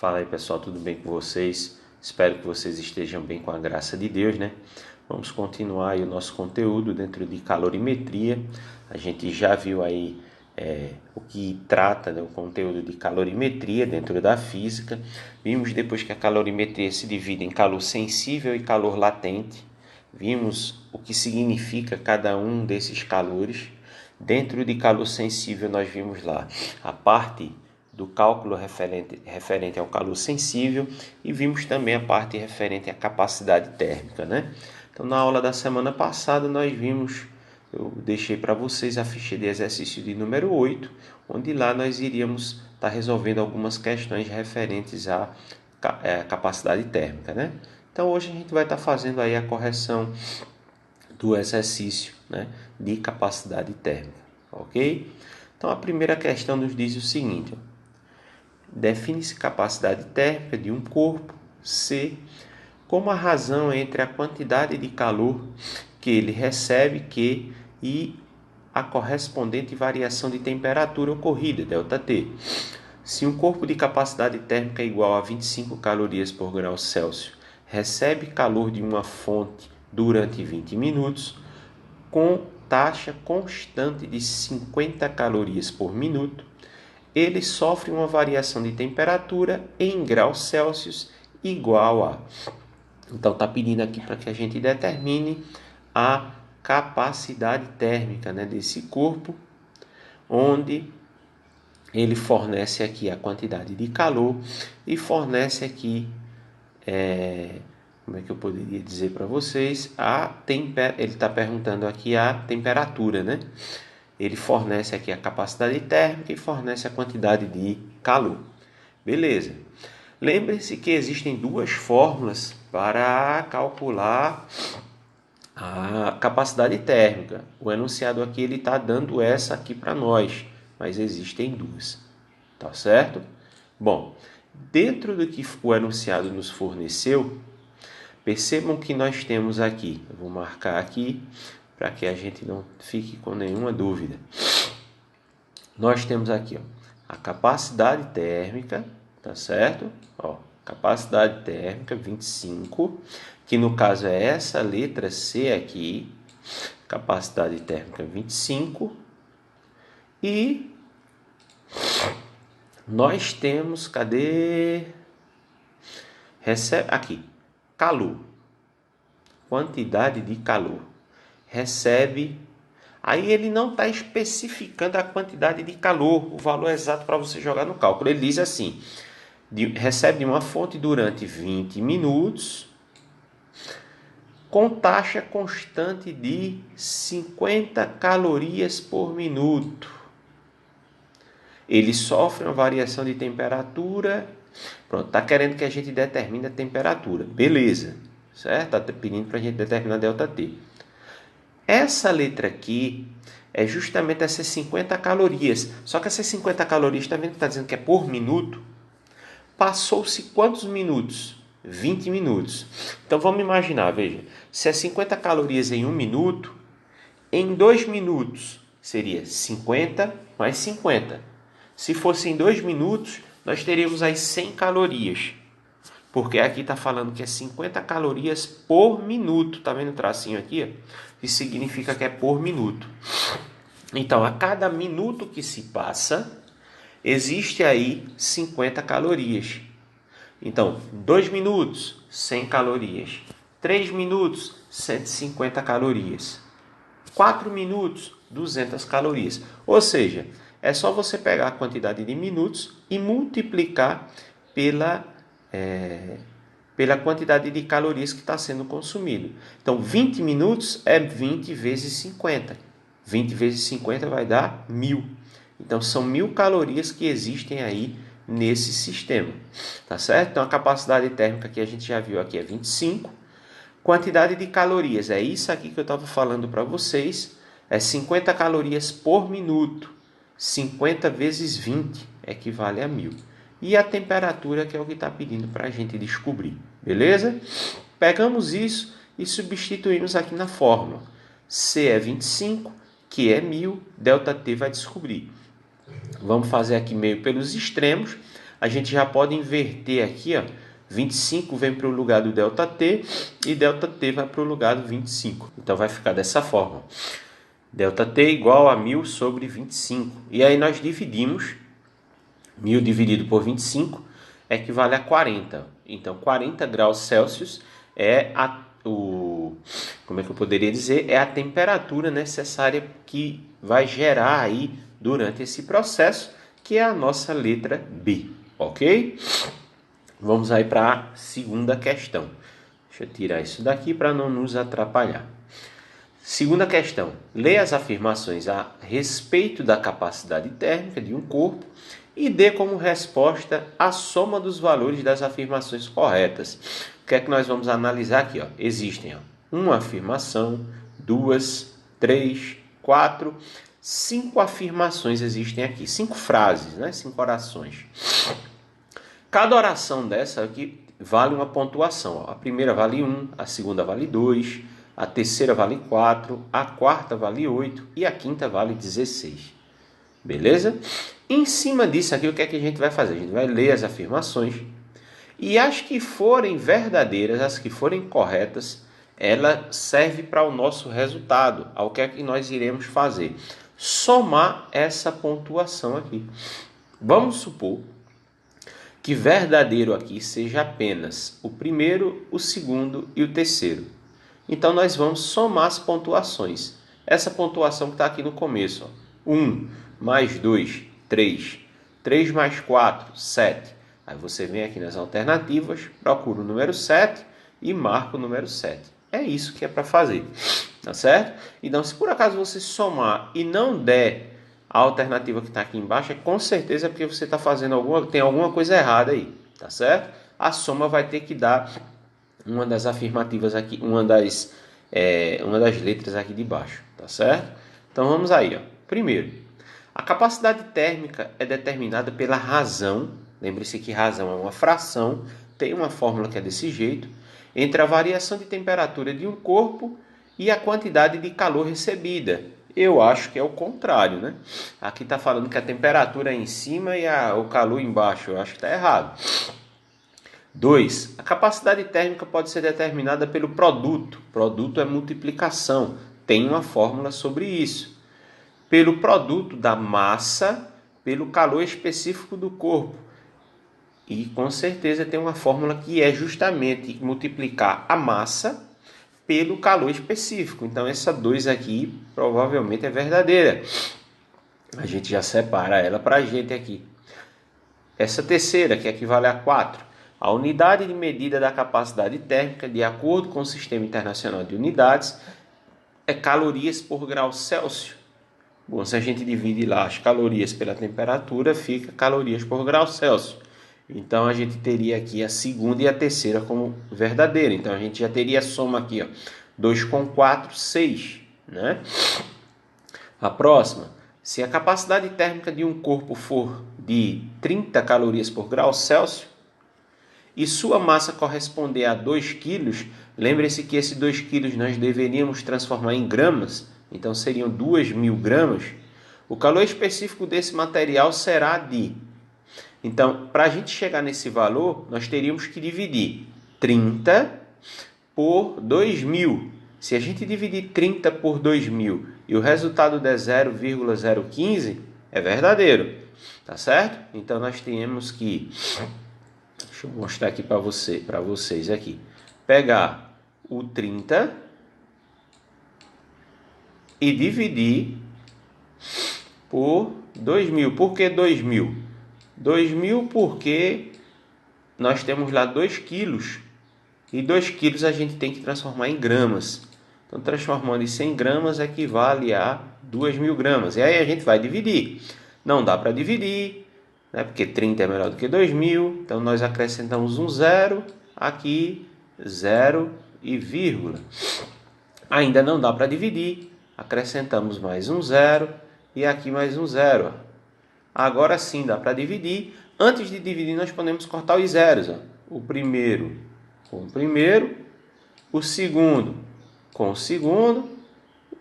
Fala aí pessoal, tudo bem com vocês? Espero que vocês estejam bem com a graça de Deus, né? Vamos continuar aí o nosso conteúdo dentro de calorimetria. A gente já viu aí o que trata, né, o conteúdo de calorimetria dentro da física. Vimos depois que a calorimetria se divide em calor sensível e calor latente. Vimos o que significa cada um desses calores. Dentro de calor sensível nós vimos lá a parte do cálculo referente ao calor sensível e vimos também a parte referente à capacidade térmica, né? Então, na aula da semana passada, eu deixei para vocês a ficha de exercício de número 8, onde lá nós iríamos estar resolvendo algumas questões referentes à capacidade térmica, né? Então, hoje a gente vai estar fazendo aí a correção do exercício, né, de capacidade térmica, ok? Então, a primeira questão nos diz o seguinte: define-se capacidade térmica de um corpo, C, como a razão entre a quantidade de calor que ele recebe, Q, e a correspondente variação de temperatura ocorrida, ΔT. Se um corpo de capacidade térmica igual a 25 calorias por grau Celsius recebe calor de uma fonte durante 20 minutos, com taxa constante de 50 calorias por minuto, ele sofre uma variação de temperatura em graus Celsius igual a... Então, está pedindo aqui para que a gente determine a capacidade térmica, né, desse corpo, onde ele fornece aqui a quantidade de calor e fornece aqui, como é que eu poderia dizer para vocês, ele está perguntando aqui a temperatura, né? Ele fornece aqui a capacidade térmica e fornece a quantidade de calor. Beleza. Lembre-se que existem duas fórmulas para calcular a capacidade térmica. O enunciado aqui ele está dando essa aqui para nós, mas existem duas. Tá certo? Bom, dentro do que o enunciado nos forneceu, percebam que nós temos aqui, eu vou marcar aqui para que a gente não fique com nenhuma dúvida. Nós temos aqui, ó, a capacidade térmica, tá certo? Ó, capacidade térmica 25, que no caso é essa letra C aqui, capacidade térmica 25, e nós temos, cadê? Aqui, calor, quantidade de calor, recebe. Aí ele não está especificando a quantidade de calor, o valor exato para você jogar no cálculo. Ele diz assim: recebe de uma fonte durante 20 minutos, com taxa constante de 50 calorias por minuto. Ele sofre uma variação de temperatura. Pronto, está querendo que a gente determine a temperatura. Beleza, certo? Está pedindo para a gente determinar ΔT. Essa letra aqui é justamente essas 50 calorias. Só que essas 50 calorias, está vendo que está dizendo que é por minuto? Passou-se quantos minutos? 20 minutos. Então vamos imaginar, veja, se é 50 calorias em 1 minuto, em 2 minutos seria 50 mais 50. Se fosse em 2 minutos, nós teríamos aí 100 calorias. Porque aqui está falando que é 50 calorias por minuto. Está vendo o tracinho aqui? Isso significa que é por minuto. Então, a cada minuto que se passa, existe aí 50 calorias. Então, 2 minutos, 100 calorias. 3 minutos, 150 calorias. 4 minutos, 200 calorias. Ou seja, é só você pegar a quantidade de minutos e multiplicar pela quantidade de calorias que está sendo consumido. Então, 20 minutos é 20 vezes 50. 20 vezes 50 vai dar 1000. Então, são 1000 calorias que existem aí nesse sistema. Tá certo? Então, a capacidade térmica que a gente já viu aqui é 25. Quantidade de calorias, é isso aqui que eu estava falando para vocês. É 50 calorias por minuto. 50 vezes 20 equivale a 1000. E a temperatura, que é o que está pedindo para a gente descobrir. Beleza? Pegamos isso e substituímos aqui na fórmula. C é 25, que é 1000, ΔT vai descobrir. Vamos fazer aqui meio pelos extremos. a gente já pode inverter aqui, ó. 25 vem para o lugar do ΔT e ΔT vai para o lugar do 25. Então vai ficar dessa forma. ΔT igual a 1000 sobre 25. E aí nós dividimos. 1000 dividido por 25 equivale a 40. Então 40 graus Celsius é como é que eu poderia dizer? É a temperatura necessária que vai gerar aí durante esse processo, que é a nossa letra B, ok? Vamos aí para a segunda questão. Deixa eu tirar isso daqui para não nos atrapalhar. Segunda questão. Lê as afirmações a respeito da capacidade térmica de um corpo e dê como resposta a soma dos valores das afirmações corretas. O que é que nós vamos analisar aqui? Existem uma afirmação, 2, 3, 4, 5 afirmações existem aqui. 5 frases, né? 5 orações. Cada oração dessa aqui vale uma pontuação. A primeira vale 1, a segunda vale 2, a terceira vale 4, a quarta vale 8 e a quinta vale 16. Beleza? Em cima disso aqui, o que é que a gente vai fazer? A gente vai ler as afirmações e as que forem verdadeiras, as que forem corretas, ela serve para o nosso resultado. O que é que nós iremos fazer? Somar essa pontuação aqui. Vamos supor que verdadeiro aqui seja apenas o primeiro, o segundo e o terceiro. Então, nós vamos somar as pontuações. Essa pontuação que está aqui no começo. 1 mais 2, 3. 3 mais 4, 7. Aí você vem aqui nas alternativas, procura o número 7 e marca o número 7. É isso que é para fazer. Tá certo? Então, se por acaso você somar e não der a alternativa que está aqui embaixo, com certeza é porque você está fazendo tem alguma coisa errada aí, tá certo? A soma vai ter que dar uma das afirmativas aqui, uma das letras aqui de baixo, tá certo? Então vamos aí, ó. Primeiro, a capacidade térmica é determinada pela razão, lembre-se que razão é uma fração, tem uma fórmula que é desse jeito, entre a variação de temperatura de um corpo e a quantidade de calor recebida. Eu acho que é o contrário, né? Aqui está falando que a temperatura é em cima e o calor embaixo. Eu acho que está errado. 2. A capacidade térmica pode ser determinada pelo produto. Produto é multiplicação. Tem uma fórmula sobre isso. Pelo produto da massa, pelo calor específico do corpo. E com certeza tem uma fórmula que é justamente multiplicar a massa pelo calor específico. Então essa 2 aqui provavelmente é verdadeira. A gente já separa ela para a gente aqui. Essa terceira, que equivale a 4. A unidade de medida da capacidade térmica, de acordo com o Sistema Internacional de Unidades, é calorias por grau Celsius. Bom, se a gente divide lá as calorias pela temperatura, fica calorias por grau Celsius. Então, a gente teria aqui a segunda e a terceira como verdadeira. Então, a gente já teria a soma aqui, ó, 2 com 4, 6. Né? A próxima, se a capacidade térmica de um corpo for de 30 calorias por grau Celsius e sua massa corresponder a 2 quilos, lembre-se que esses 2 quilos nós deveríamos transformar em gramas, então seriam 2.000 gramas, o calor específico desse material será de... Então, para a gente chegar nesse valor, nós teríamos que dividir 30 por 2.000. Se a gente dividir 30 por 2.000 e o resultado der 0,015, é verdadeiro. Tá certo? Então, nós temos que... Deixa eu mostrar aqui para vocês aqui. Pegar o 30 e dividir por 2.000. Por que 2.000? 2.000 porque nós temos lá 2 quilos. E 2 quilos a gente tem que transformar em gramas. Então, transformando isso em gramas equivale a 2.000 gramas. E aí a gente vai dividir. Não dá para dividir, né? Porque 30 é melhor do que 2.000. Então, nós acrescentamos um zero. Aqui, 0 e vírgula. Ainda não dá para dividir. Acrescentamos mais um zero. E aqui mais um zero. Agora sim dá para dividir. Antes de dividir, nós podemos cortar os zeros. Ó. O primeiro com o primeiro. O segundo com o segundo.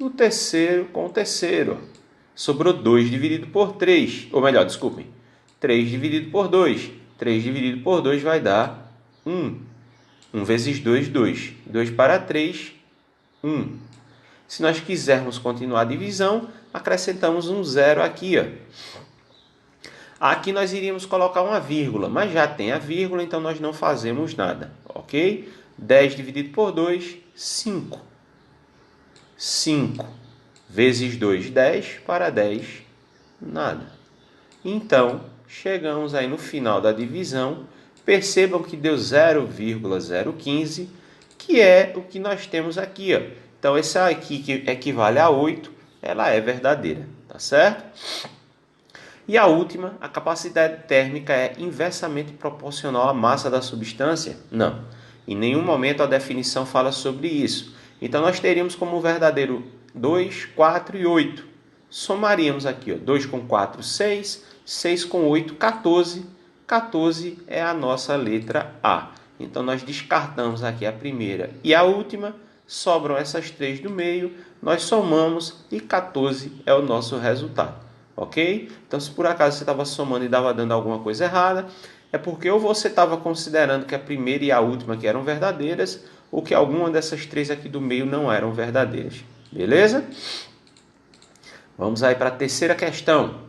O terceiro com o terceiro. Ó. Sobrou 2 dividido por 3. Ou melhor, desculpem. 3 dividido por 2. 3 dividido por 2 vai dar 1. 1 vezes 2, 2. 2 para 3, 1. Se nós quisermos continuar a divisão, acrescentamos um zero aqui, ó. Aqui nós iríamos colocar uma vírgula, mas já tem a vírgula, então nós não fazemos nada, ok? 10 dividido por 2, 5. 5 vezes 2, 10, para 10, nada. Então, chegamos aí no final da divisão. Percebam que deu 0,015, que é o que nós temos aqui, ó. Então, essa aqui que equivale a 8, ela é verdadeira, tá certo? E a última, a capacidade térmica é inversamente proporcional à massa da substância? Não. Em nenhum momento a definição fala sobre isso. Então, nós teríamos como verdadeiro 2, 4 e 8. Somaríamos aqui, ó, 2 com 4, 6, 6 com 8, 14. 14 é a nossa letra A. Então, nós descartamos aqui a primeira e a última. Sobram essas três do meio, nós somamos e 14 é o nosso resultado, ok? Então, se por acaso você estava somando e estava dando alguma coisa errada, é porque ou você estava considerando que a primeira e a última que eram verdadeiras, ou que alguma dessas três aqui do meio não eram verdadeiras, beleza? Vamos aí para a terceira questão.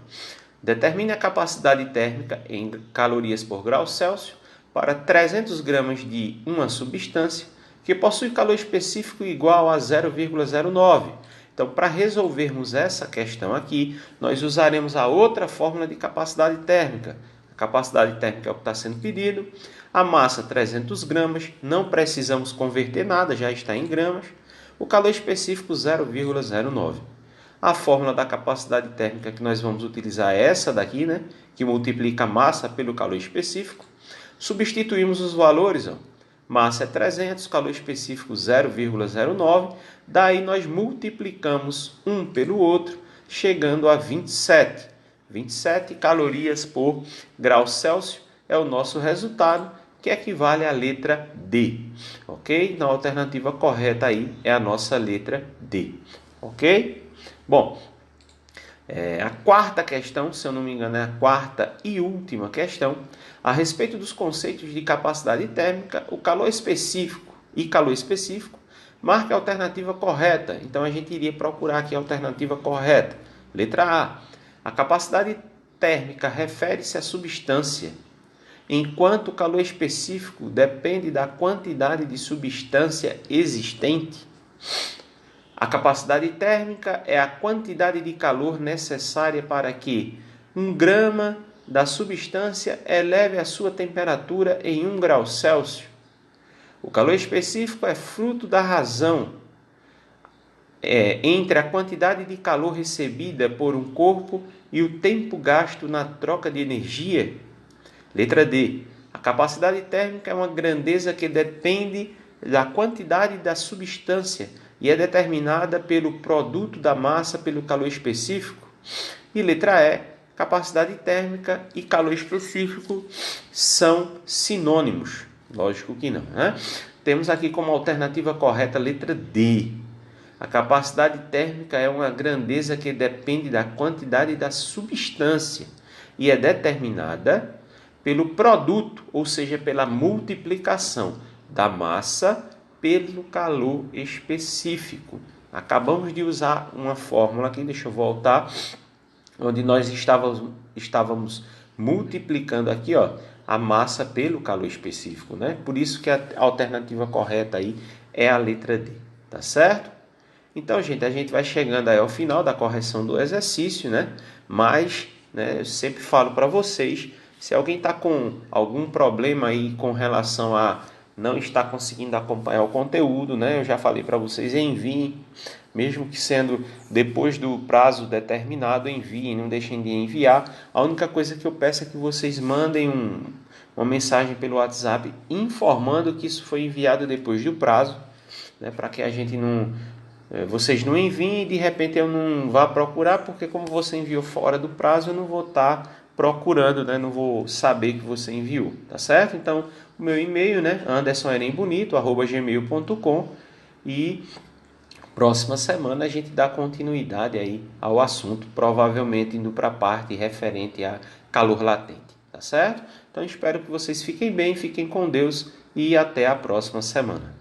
Determine a capacidade térmica em calorias por grau Celsius para 300 gramas de uma substância que possui calor específico igual a 0,09. Então, para resolvermos essa questão aqui, nós usaremos a outra fórmula de capacidade térmica. A capacidade térmica é o que está sendo pedido. A massa, 300 gramas. Não precisamos converter nada, já está em gramas. O calor específico, 0,09. A fórmula da capacidade térmica que nós vamos utilizar é essa daqui, né? Que multiplica a massa pelo calor específico. Substituímos os valores, ó. Massa é 300, calor específico 0,09. Daí nós multiplicamos um pelo outro, chegando a 27. 27 calorias por grau Celsius é o nosso resultado, que equivale à letra D. Ok? Então a alternativa correta aí é a nossa letra D. Ok? Bom, a quarta questão, se eu não me engano, é a quarta e última questão. A respeito dos conceitos de capacidade térmica, o calor específico e calor específico, marque a alternativa correta. Então, a gente iria procurar aqui a alternativa correta. Letra A. A capacidade térmica refere-se à substância, enquanto o calor específico depende da quantidade de substância existente. A capacidade térmica é a quantidade de calor necessária para que 1 grama da substância eleve a sua temperatura em 1 grau Celsius. O calor específico é fruto da razão entre a quantidade de calor recebida por um corpo e o tempo gasto na troca de energia. Letra D. A capacidade térmica é uma grandeza que depende da quantidade da substância e é determinada pelo produto da massa pelo calor específico. E letra E. Capacidade térmica e calor específico são sinônimos. Lógico que não, né? Temos aqui como alternativa correta a letra D. A capacidade térmica é uma grandeza que depende da quantidade da substância e é determinada pelo produto, ou seja, pela multiplicação da massa pelo calor específico. Acabamos de usar uma fórmula aqui, deixa eu voltar, onde nós estávamos multiplicando aqui, ó, a massa pelo calor específico, né? Por isso que a alternativa correta aí é a letra D, tá certo? Então, gente, a gente vai chegando aí ao final da correção do exercício, né? Mas, né, eu sempre falo para vocês, se alguém está com algum problema aí com relação a não estar conseguindo acompanhar o conteúdo, né? Eu já falei para vocês, enviem, mesmo que sendo depois do prazo determinado, enviem, não deixem de enviar. A única coisa que eu peço é que vocês mandem uma mensagem pelo WhatsApp informando que isso foi enviado depois do prazo, né? Para que a gente vocês não enviem e de repente eu não vá procurar, porque como você enviou fora do prazo, eu não vou estar procurando, né? Não vou saber que você enviou, tá certo? Então, o meu e-mail, né? andersonerembonito@gmail.com, e próxima semana a gente dá continuidade aí ao assunto, provavelmente indo para a parte referente a calor latente, tá certo? Então espero que vocês fiquem bem, fiquem com Deus e até a próxima semana.